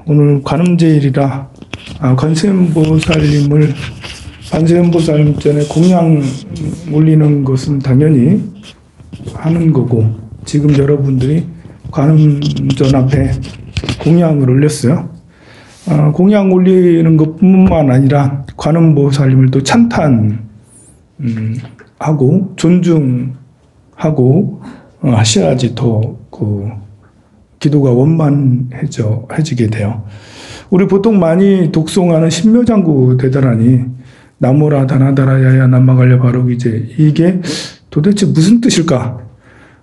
오늘 관음제일이라 관세음보살님을 관세음보살님 전에 공양 올리는 것은 당연히 하는 거고, 지금 여러분들이 관음전 앞에 공양을 올렸어요. 공양 올리는 것뿐만 아니라 관음보살님을 또 찬탄하고 존중하고 하셔야지 더 기도가 원만해지게 돼요. 우리 보통 많이 독송하는 신묘장구 대단하니 나모라 다나다라 야야 남마갈려 바로기제, 이게 도대체 무슨 뜻일까?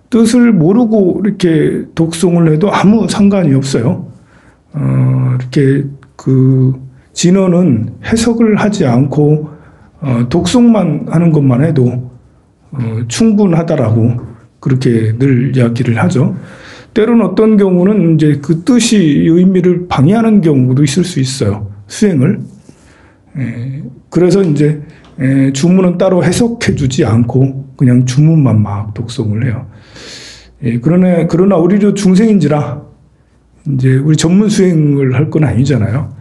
뜻을 모르고 이렇게 독송을 해도 아무 상관이 없어요. 이렇게 진어는 해석을 하지 않고 독송만 하는 것만 해도 충분하다라고 그렇게 늘 이야기를 하죠. 때로는 어떤 경우는 이제 그 뜻이 의미를 방해하는 경우도 있을 수 있어요. 수행을. 그래서 이제 주문은 따로 해석해 주지 않고 그냥 주문만 막 독송을 해요. 그러나 우리도 중생인지라 이제 우리 전문 수행을 할 건 아니잖아요.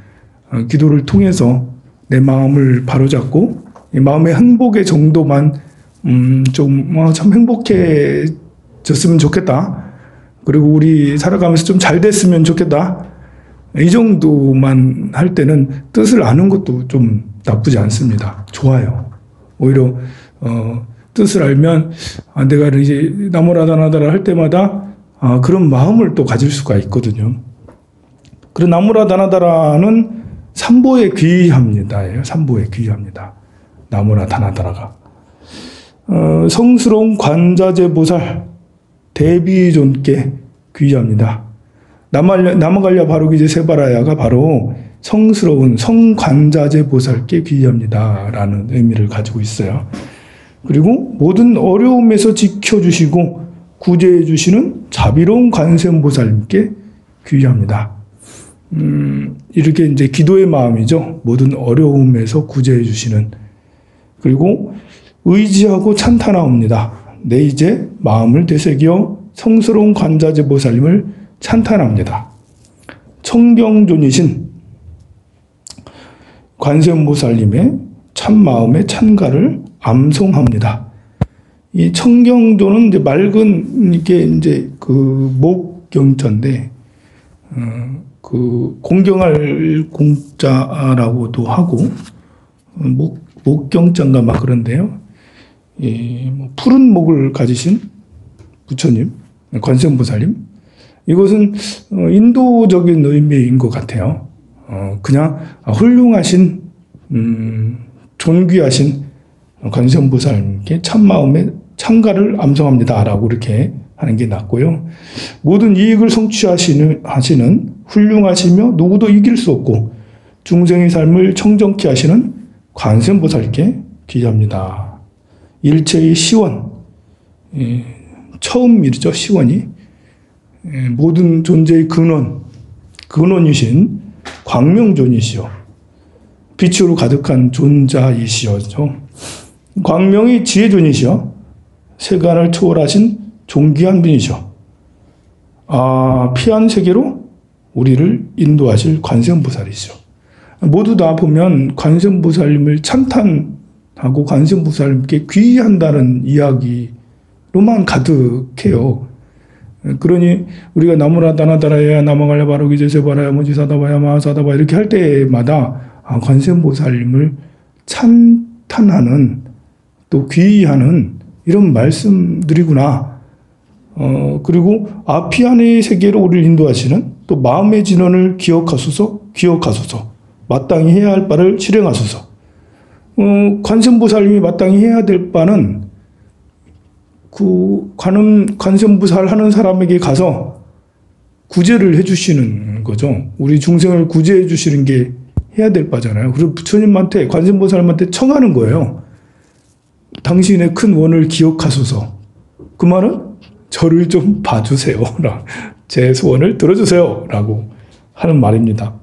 기도를 통해서 내 마음을 바로잡고 이 마음의 행복의 정도만 참 행복해졌으면 좋겠다. 그리고 우리 살아가면서 좀 잘 됐으면 좋겠다. 이 정도만 할 때는 뜻을 아는 것도 좀 나쁘지 않습니다. 좋아요. 오히려 뜻을 알면 내가 이제 나무라다나다라 할 때마다 그런 마음을 또 가질 수가 있거든요. 그리고 나무라다나다라는 삼보에 귀합니다. 삼보에 귀합니다. 나무라다나다라가 성스러운 관자재보살 대비존께 귀합니다. 나마갈랴 바로기제 세바라야가 바로 성스러운 성관자재보살께 귀합니다 라는 의미를 가지고 있어요. 그리고 모든 어려움에서 지켜주시고 구제해 주시는 자비로운 관세음보살님께 귀합니다. 이렇게 이제 기도의 마음이죠. 모든 어려움에서 구제해 주시는. 그리고 의지하고 찬탄하옵니다. 내 이제 마음을 되새겨 성스러운 관자재보살님을 찬탄합니다. 청경존이신 관세음보살님의 참마음의 찬가를 암송합니다. 이 청경존은 이제 맑은 이제 목경자인데, 공경할 공자라고도 하고, 목경자인가 막 그런데요. 푸른 목을 가지신 부처님, 관세음보살님. 이것은 인도적인 의미인 것 같아요. 그냥 훌륭하신, 존귀하신 관세음보살님께 참마음의 찬가를 암송합니다 라고 이렇게 하는 게 낫고요. 모든 이익을 성취하시는 훌륭하시며 누구도 이길 수 없고 중생의 삶을 청정케 하시는 관세음보살께 귀합니다. 일체의 시원, 처음이죠. 시원이 모든 존재의 근원이신 광명존이시오. 빛으로 가득한 존자이시오죠. 광명이 지혜존이시오. 세간을 초월하신 존귀한 분이시오. 피한 세계로 우리를 인도하실 관세음보살이시오. 모두 다 보면 관세음보살님을 찬탄하고 관세음보살님께 귀한다는 이야기로만 가득해요. 그러니 우리가 나무라다나다라야 나마갈랴 바로기제 세바라야 모지사다바야 마하사다바 이렇게 할 때마다 관세음보살님을 찬탄하는 또 귀의하는 이런 말씀들이구나. 그리고 피안의 세계로 우리를 인도하시는 또 마음의 진언을 기억하소서 마땅히 해야 할 바를 실행하소서. 관세음보살님이 마땅히 해야 될 바는 관세음보살 하는 사람에게 가서 구제를 해주시는 거죠. 우리 중생을 구제해 주시는 게 해야 될 바잖아요. 그리고 부처님한테, 관세음보살님한테 청하는 거예요. 당신의 큰 원을 기억하소서. 그 말은 저를 좀 봐주세요. 제 소원을 들어주세요. 라고 하는 말입니다.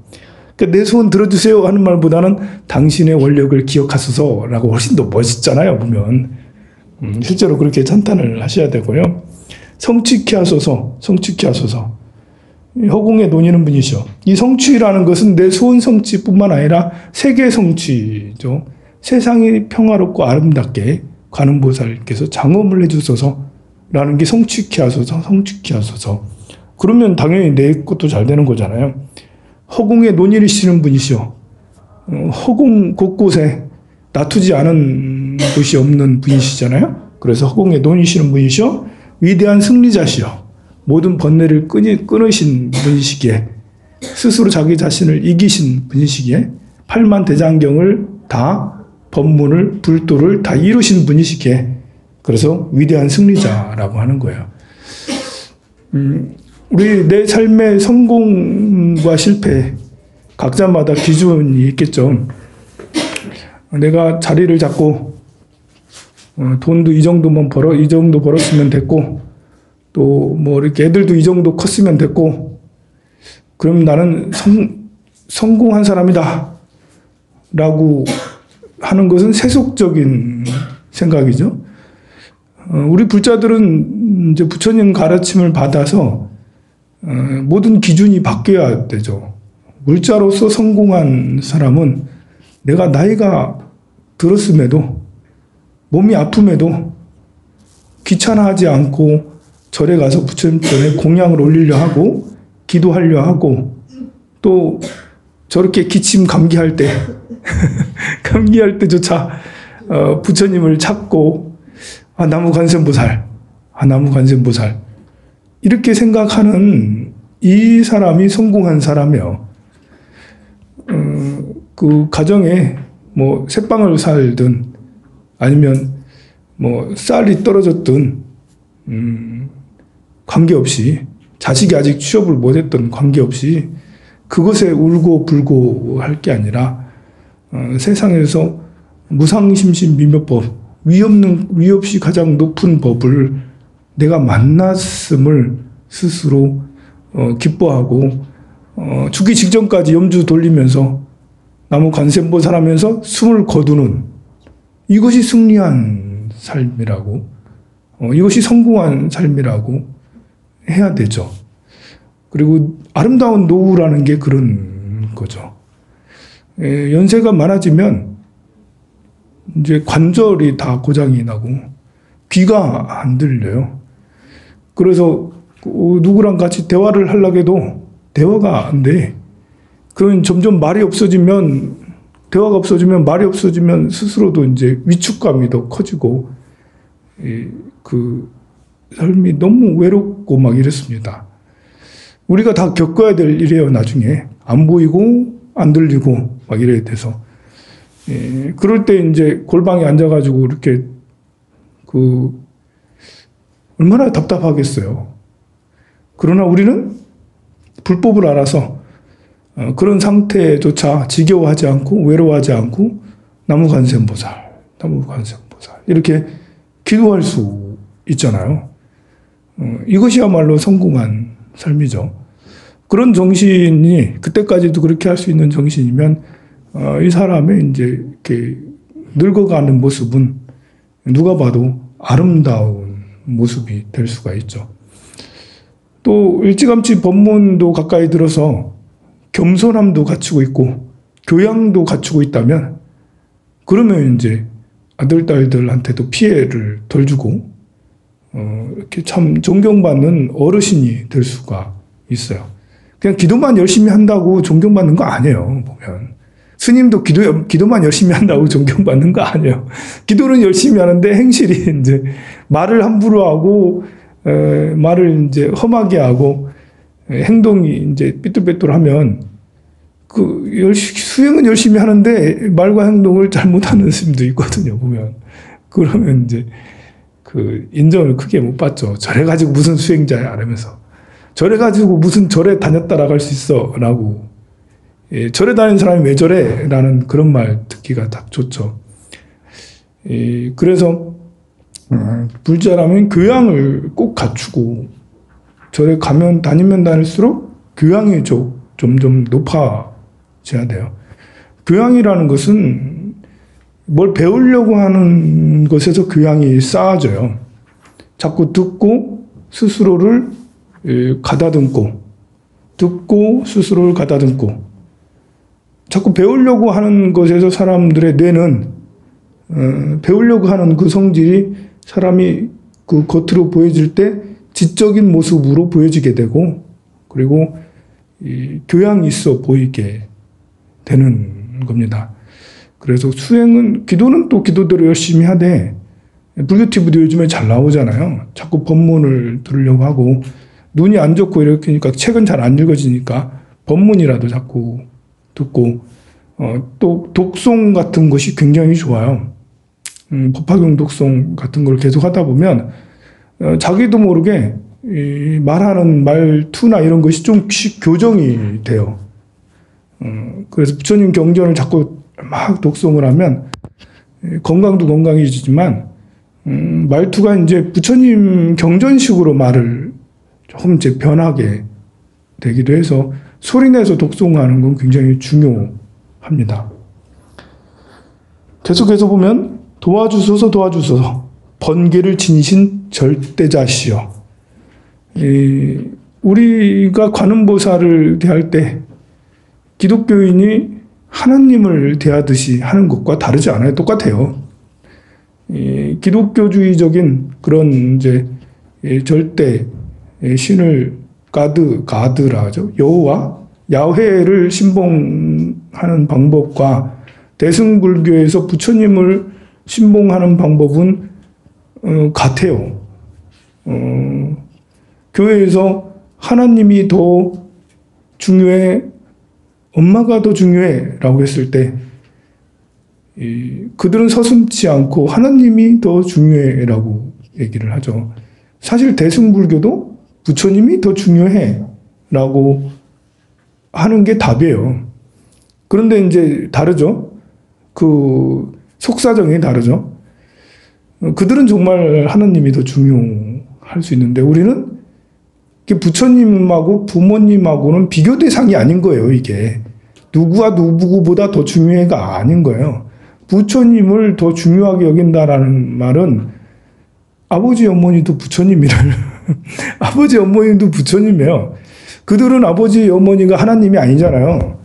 그러니까 내 소원 들어주세요 하는 말보다는 당신의 원력을 기억하소서 라고 훨씬 더 멋있잖아요. 보면. 실제로 그렇게 찬탄을 하셔야 되고요. 성취케 하소서. 허공에 논이는 분이시오. 이 성취라는 것은 내 소원 성취뿐만 아니라 세계 성취죠. 세상이 평화롭고 아름답게 관음보살께서 장엄을 해주소서라는 게 성취케 하소서, 성취케 하소서. 그러면 당연히 내 것도 잘 되는 거잖아요. 허공에 논이시는 분이시오. 허공 곳곳에 다투지 않은 곳이 없는 분이시잖아요. 그래서 허공에 논이시는 분이시오. 위대한 승리자시오. 모든 번뇌를 끊으신 분이시기에, 스스로 자기 자신을 이기신 분이시기에, 팔만대장경을 다, 법문을, 불도를 다 이루신 분이시기에, 그래서 위대한 승리자라고 하는 거예요. 우리 내 삶의 성공과 실패, 각자마다 기준이 있겠죠. 내가 자리를 잡고, 돈도 이 정도만 이 정도 벌었으면 됐고, 또 뭐 이렇게 애들도 이 정도 컸으면 됐고, 그럼 나는 성공한 사람이다 라고 하는 것은 세속적인 생각이죠. 우리 불자들은 이제 부처님 가르침을 받아서 모든 기준이 바뀌어야 되죠. 물자로서 성공한 사람은 내가 나이가 들었음에도, 몸이 아픔에도 귀찮아하지 않고 절에 가서 부처님 전에 공양을 올리려 하고, 기도하려 하고, 또 저렇게 기침 감기할 때 감기할 때조차 부처님을 찾고, 나무 관세음보살, 나무 관세음보살 이렇게 생각하는 이 사람이 성공한 사람이요. 그 가정에 뭐 새빵을 살든 아니면 뭐 쌀이 떨어졌든 관계없이, 자식이 아직 취업을 못했던 관계없이 그것에 울고 불고 할 게 아니라 세상에서 무상심신미묘법, 위 없이 가장 높은 법을 내가 만났음을 스스로 기뻐하고, 죽기 직전까지 염주 돌리면서 나무 관세음보살 하면서 숨을 거두는, 이것이 승리한 삶이라고, 이것이 성공한 삶이라고 해야 되죠. 그리고 아름다운 노후라는 게 그런 거죠. 연세가 많아지면 이제 관절이 다 고장이 나고 귀가 안 들려요. 그래서 누구랑 같이 대화를 하려고 해도 대화가 안 돼. 그러면 점점 말이 없어지면, 대화가 없어지면, 말이 없어지면 스스로도 이제 위축감이 더 커지고, 그 삶이 너무 외롭고 막 이랬습니다. 우리가 다 겪어야 될 일이에요. 나중에 안 보이고 안 들리고 막 이래야 돼서, 그럴 때 이제 골방에 앉아가지고 이렇게 얼마나 답답하겠어요. 그러나 우리는 불법을 알아서 그런 상태조차 지겨워하지 않고 외로워하지 않고 나무 관세음보살, 나무 관세음보살 이렇게 기도할 수 있잖아요. 이것이야말로 성공한 삶이죠. 그런 정신이, 그때까지도 그렇게 할 수 있는 정신이면 이 사람의 이제 이렇게 늙어가는 모습은 누가 봐도 아름다운 모습이 될 수가 있죠. 또 일찌감치 법문도 가까이 들어서 겸손함도 갖추고 있고 교양도 갖추고 있다면, 그러면 이제 아들, 딸들한테도 피해를 덜 주고 이렇게 참 존경받는 어르신이 될 수가 있어요. 그냥 기도만 열심히 한다고 존경받는 거 아니에요. 보면 스님도 기도만 열심히 한다고 존경받는 거 아니에요. 기도는 열심히 하는데 행실이 이제 말을 함부로 하고, 말을 이제 험하게 하고, 행동이 이제 삐뚤빼뚤하면, 수행은 열심히 하는데 말과 행동을 잘못하는 스님도 있거든요. 보면. 그러면 이제 인정을 크게 못 받죠. 저래가지고 무슨 수행자야 이러면서. 저래가지고 무슨 절에 다녔다라고 할 수 있어 라고, 절에 다니는 사람이 왜 저래? 라는 그런 말 듣기가 딱 좋죠. 그래서 불자라면 교양을 꼭 갖추고, 절에 다니면 다닐수록 교양이 점점 높아져야 돼요. 교양이라는 것은 뭘 배우려고 하는 것에서 교양이 쌓아져요. 자꾸 듣고 스스로를 가다듬고, 듣고 스스로를 가다듬고 자꾸 배우려고 하는 것에서 사람들의 뇌는 배우려고 하는 그 성질이 사람이 그 겉으로 보여질 때 지적인 모습으로 보여지게 되고 그리고 이 교양이 있어 보이게 되는 겁니다. 그래서 수행은 기도는 또 기도대로 열심히 하되 불교 TV도 요즘에 잘 나오잖아요. 자꾸 법문을 들으려고 하고 눈이 안 좋고 이렇게니까 책은 잘 안 읽어지니까 법문이라도 자꾸 듣고 또 독송 같은 것이 굉장히 좋아요. 법화경 독송 같은 걸 계속 하다 보면 자기도 모르게 이 말하는 말투나 이런 것이 좀씩 교정이 돼요. 그래서 부처님 경전을 자꾸 막 독송을 하면 건강도 건강해지지만 말투가 이제 부처님 경전식으로 말을 조금 이제 변하게 되기도 해서 소리내서 독송하는 건 굉장히 중요합니다. 계속해서 보면 도와주소서 번개를 지니신 절대자시여. 우리가 관음보살을 대할 때 기독교인이 하나님을 대하듯이 하는 것과 다르지 않아요. 똑같아요. 기독교주의적인 그런 이제 절대 신을 가드라 하죠. 여호와 야훼를 신봉하는 방법과 대승불교에서 부처님을 신봉하는 방법은 같아요. 교회에서 하나님이 더 중요해, 엄마가 더 중요해 라고 했을 때 그들은 서슴지 않고 하나님이 더 중요해 라고 얘기를 하죠. 사실 대승불교도 부처님이 더 중요해 라고 하는 게 답이에요. 그런데 이제 다르죠. 그 속사정이 다르죠. 그들은 정말 하나님이 더 중요할 수 있는데 우리는 부처님하고 부모님하고는 비교 대상이 아닌 거예요. 이게 누구와 누구보다 더 중요해가 아닌 거예요. 부처님을 더 중요하게 여긴다라는 말은 아버지 어머니도 부처님이를 아버지 어머니도 부처님이에요. 그들은 아버지 어머니가 하나님이 아니잖아요.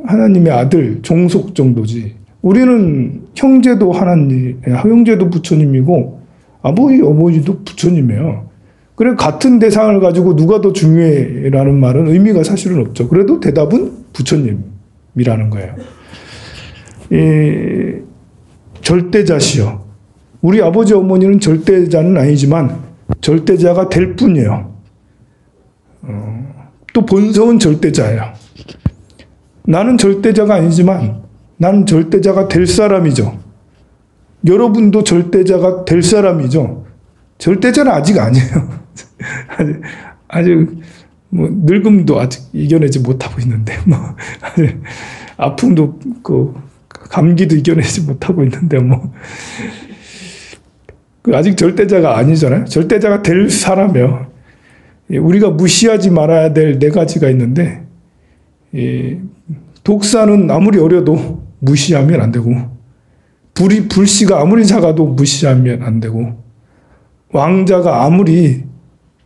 하나님의 아들 종속 정도지. 우리는 형제도 하나님, 형제도 부처님이고 아버지 어머니도 부처님이에요. 그래 같은 대상을 가지고 누가 더 중요해라는 말은 의미가 사실은 없죠. 그래도 대답은 부처님이라는 거예요. 절대자시여. 우리 아버지 어머니는 절대자는 아니지만 절대자가 될 뿐이에요. 또 본성은 절대자예요. 나는 절대자가 아니지만 나는 절대자가 될 사람이죠. 여러분도 절대자가 될 사람이죠. 절대자는 아직 아니에요. 아직 뭐 늙음도 아직 이겨내지 못하고 있는데 뭐 아픔도 그 감기도 이겨내지 못하고 있는데 뭐 아직 절대자가 아니잖아요. 절대자가 될 사람이에요. 우리가 무시하지 말아야 될 네 가지가 있는데 독사는 아무리 어려도 무시하면 안 되고 불씨가 아무리 작아도 무시하면 안 되고 왕자가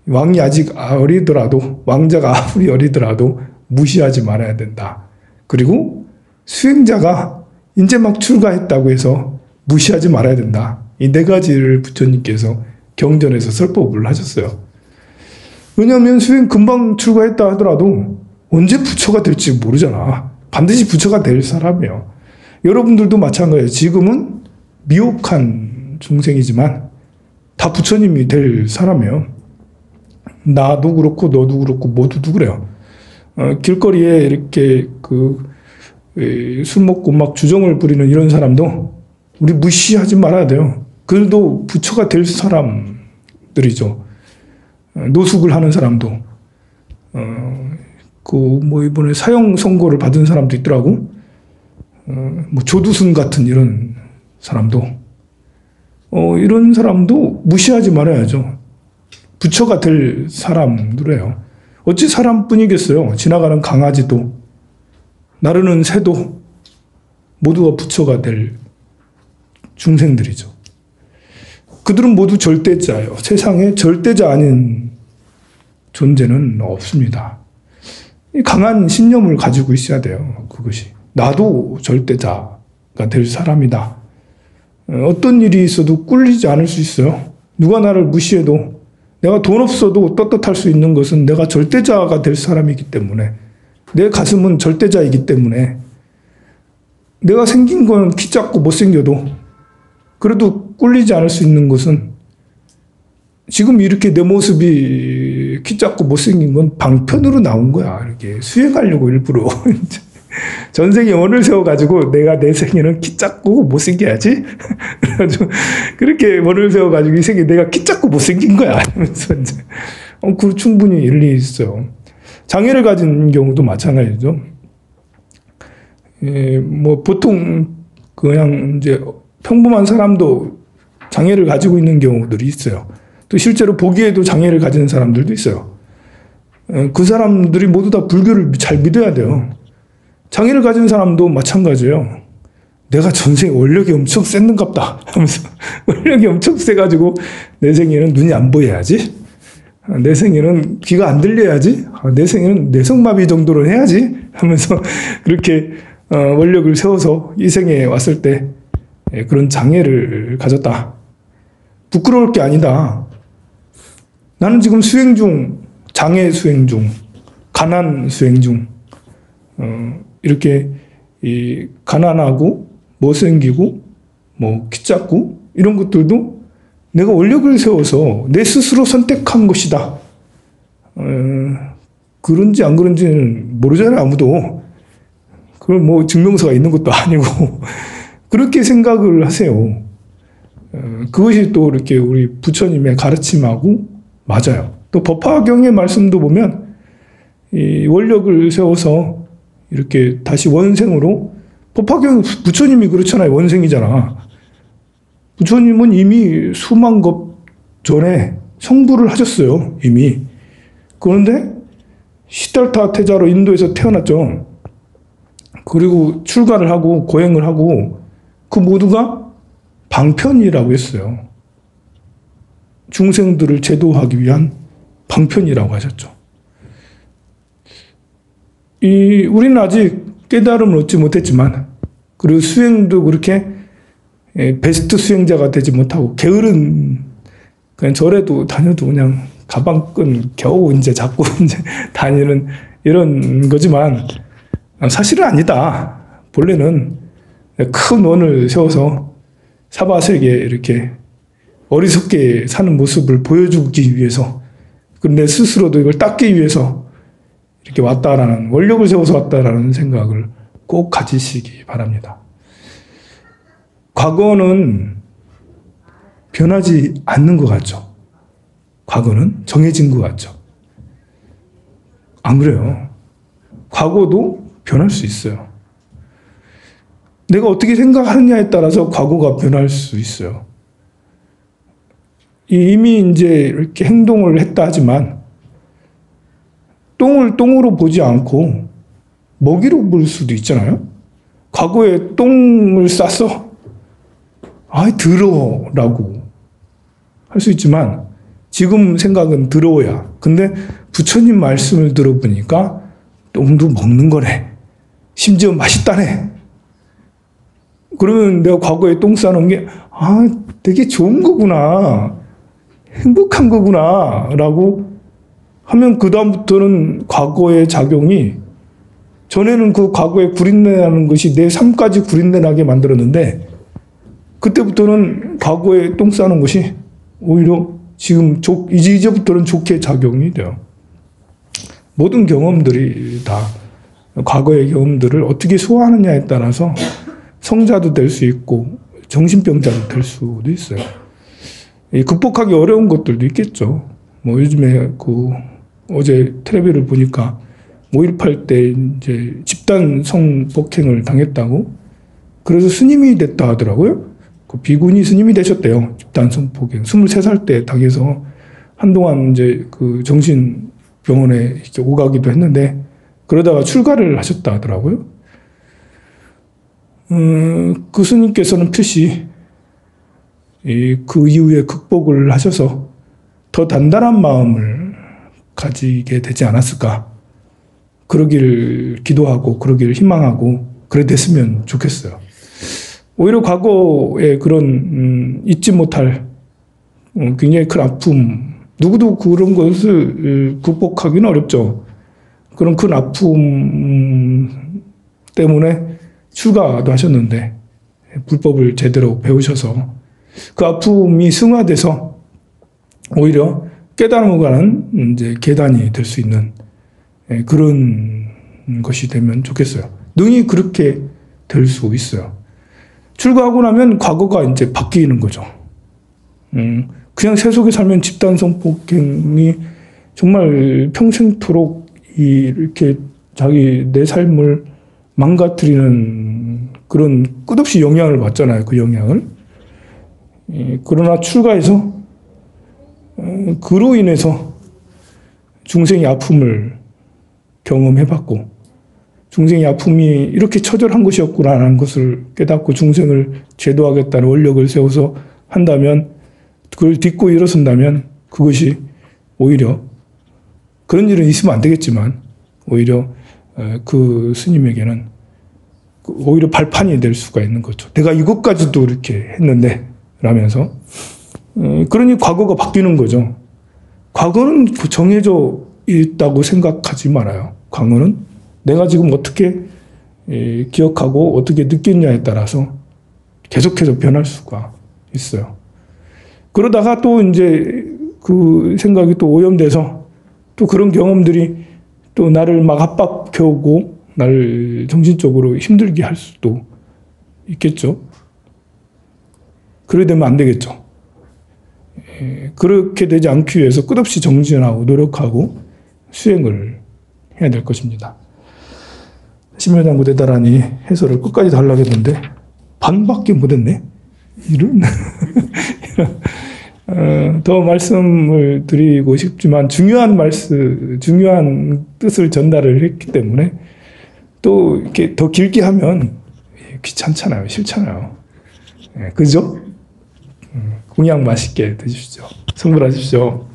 왕이 아직 어리더라도 왕자가 아무리 어리더라도 무시하지 말아야 된다. 그리고 수행자가 이제 막 출가했다고 해서 무시하지 말아야 된다. 이 네 가지를 부처님께서 경전에서 설법을 하셨어요. 왜냐하면 수행 금방 출가했다 하더라도 언제 부처가 될지 모르잖아. 반드시 부처가 될 사람이에요. 여러분들도 마찬가지예요. 지금은 미혹한 중생이지만 다 부처님이 될 사람이에요. 나도 그렇고 너도 그렇고 모두도 그래요. 길거리에 이렇게 술 먹고 막 주정을 부리는 이런 사람도 우리 무시하지 말아야 돼요. 그들도 부처가 될 사람들이죠. 노숙을 하는 사람도 뭐 이번에 사형 선고를 받은 사람도 있더라고. 뭐 조두순 같은 이런 사람도 이런 사람도 무시하지 말아야죠. 부처가 될 사람들이에요. 어찌 사람뿐이겠어요. 지나가는 강아지도 나르는 새도 모두가 부처가 될 중생들이죠. 그들은 모두 절대자예요. 세상에 절대자 아닌 존재는 없습니다. 이 강한 신념을 가지고 있어야 돼요. 그것이. 나도 절대자가 될 사람이다. 어떤 일이 있어도 꿀리지 않을 수 있어요. 누가 나를 무시해도 내가 돈 없어도 떳떳할 수 있는 것은 내가 절대자가 될 사람이기 때문에 내 가슴은 절대자이기 때문에 내가 생긴 건 키 작고 못생겨도 그래도 꿀리지 않을 수 있는 것은 지금 이렇게 내 모습이 키 작고 못생긴 건 방편으로 나온 거야. 이렇게 수행하려고 일부러. 전생에 원을 세워가지고 내가 내 생에는 키 작고 못생겨야지. 그래가지고 그렇게 원을 세워가지고 이 생에 내가 키 작고 못생긴 거야. 하면서 이제 그 충분히 일리 있어요. 장애를 가진 경우도 마찬가지죠. 뭐 보통 그냥 이제 평범한 사람도 장애를 가지고 있는 경우들이 있어요. 또 실제로 보기에도 장애를 가진 사람들도 있어요. 그 사람들이 모두 다 불교를 잘 믿어야 돼요. 장애를 가진 사람도 마찬가지예요. 내가 전생에 원력이 엄청 셌는갑다 하면서 원력이 엄청 세가지고 내 생에는 눈이 안 보여야지. 내 생에는 귀가 안 들려야지. 내 생에는 뇌성마비 정도로 해야지 하면서 그렇게 원력을 세워서 이 생에 왔을 때 그런 장애를 가졌다. 부끄러울 게 아니다. 나는 지금 수행 중, 장애 수행 중, 가난 수행 중, 이렇게 가난하고 못생기고 뭐 키 작고 이런 것들도 내가 원력을 세워서 내 스스로 선택한 것이다. 그런지 안 그런지는 모르잖아요, 아무도. 그걸 뭐 증명서가 있는 것도 아니고 그렇게 생각을 하세요. 그것이 또 이렇게 우리 부처님의 가르침하고 맞아요. 또 법화경의 말씀도 보면 이 원력을 세워서 이렇게 다시 원생으로 법화경 부처님이 그렇잖아요. 원생이잖아. 부처님은 이미 수만 급 전에 성불을 하셨어요. 이미. 그런데 시달타 태자로 인도에서 태어났죠. 그리고 출가를 하고 고행을 하고 그 모두가 방편이라고 했어요. 중생들을 제도하기 위한 방편이라고 하셨죠. 우리는 아직 깨달음을 얻지 못했지만 그리고 수행도 그렇게 베스트 수행자가 되지 못하고 게으른 그냥 절에도 다녀도 그냥 가방끈 겨우 이제 잡고 이제 다니는 이런 거지만 사실은 아니다. 본래는 큰 원을 세워서 사바세계에 이렇게 어리석게 사는 모습을 보여주기 위해서 내 스스로도 이걸 닦기 위해서 이렇게 왔다라는 원력을 세워서 왔다라는 생각을 꼭 가지시기 바랍니다. 과거는 변하지 않는 것 같죠. 과거는 정해진 것 같죠. 안 그래요. 과거도 변할 수 있어요. 내가 어떻게 생각하느냐에 따라서 과거가 변할 수 있어요. 이미 이제 이렇게 행동을 했다 하지만 똥을 똥으로 보지 않고 먹이로 볼 수도 있잖아요. 과거에 똥을 쌌어. 아이 더러워라고 할 수 있지만 지금 생각은 더러워야. 근데 부처님 말씀을 들어보니까 똥도 먹는 거네. 심지어 맛있다네. 그러면 내가 과거에 똥 싸놓은 게 되게 좋은 거구나. 행복한 거구나 라고 하면 그 다음부터는 과거의 작용이 전에는 그 과거에 구린내나는 것이 내 삶까지 구린내 나게 만들었는데 그때부터는 과거에 똥 싸는 것이 오히려 지금 이제부터는 좋게 작용이 돼요. 모든 경험들이 다 과거의 경험들을 어떻게 소화하느냐에 따라서 성자도 될 수 있고 정신병자도 될 수도 있어요. 극복하기 어려운 것들도 있겠죠. 뭐 요즘에 어제 텔레비를 보니까 5.18 때 이제 집단 성폭행을 당했다고 그래서 스님이 됐다 하더라고요. 그 비구니 스님이 되셨대요. 집단 성폭행. 23살 때 당해서 한동안 이제 그 정신병원에 이렇게 오가기도 했는데 그러다가 출가를 하셨다 하더라고요. 그 스님께서는 필시 그 이후에 극복을 하셔서 더 단단한 마음을 가지게 되지 않았을까 그러길 기도하고 그러길 희망하고 그래 됐으면 좋겠어요. 오히려 과거의 그런 잊지 못할 굉장히 큰 아픔, 누구도 그런 것을 극복하기는 어렵죠. 그런 큰 아픔 때문에 출가도 하셨는데 불법을 제대로 배우셔서 그 아픔이 승화돼서 오히려 깨달음을 가는 이제 계단이 될 수 있는 그런 것이 되면 좋겠어요. 능히 그렇게 될 수 있어요. 출가하고 나면 과거가 이제 바뀌는 거죠. 그냥 세속에 살면 집단 성폭행이 정말 평생토록 이렇게 내 삶을 망가뜨리는 그런 끝없이 영향을 받잖아요. 그 영향을. 그러나 출가해서 그로 인해서 중생의 아픔을 경험해봤고 중생의 아픔이 이렇게 처절한 것이었구나라는 것을 깨닫고 중생을 제도하겠다는 원력을 세워서 한다면 그걸 딛고 일어선다면 그것이 오히려 그런 일은 있으면 안 되겠지만 오히려 그 스님에게는 오히려 발판이 될 수가 있는 거죠. 내가 이것까지도 이렇게 했는데 라면서 그러니 과거가 바뀌는 거죠. 과거는 정해져 있다고 생각하지 말아요. 과거는 내가 지금 어떻게 기억하고 어떻게 느꼈냐에 따라서 계속해서 변할 수가 있어요. 그러다가 또 이제 그 생각이 또 오염돼서 또 그런 경험들이 또 나를 막 압박해오고 나를 정신적으로 힘들게 할 수도 있겠죠. 그래 되면 안 되겠죠. 그렇게 되지 않기 위해서 끝없이 정진하고 노력하고 수행을 해야 될 것입니다. 심요장구 대단하니 해설을 끝까지 다 하려고 했는데 반밖에 못했네. 이런 더 말씀을 드리고 싶지만 중요한 뜻을 전달을 했기 때문에 또 이렇게 더 길게 하면 귀찮잖아요. 싫잖아요. 그죠? 공양 맛있게 드십시오. 성불하십시오.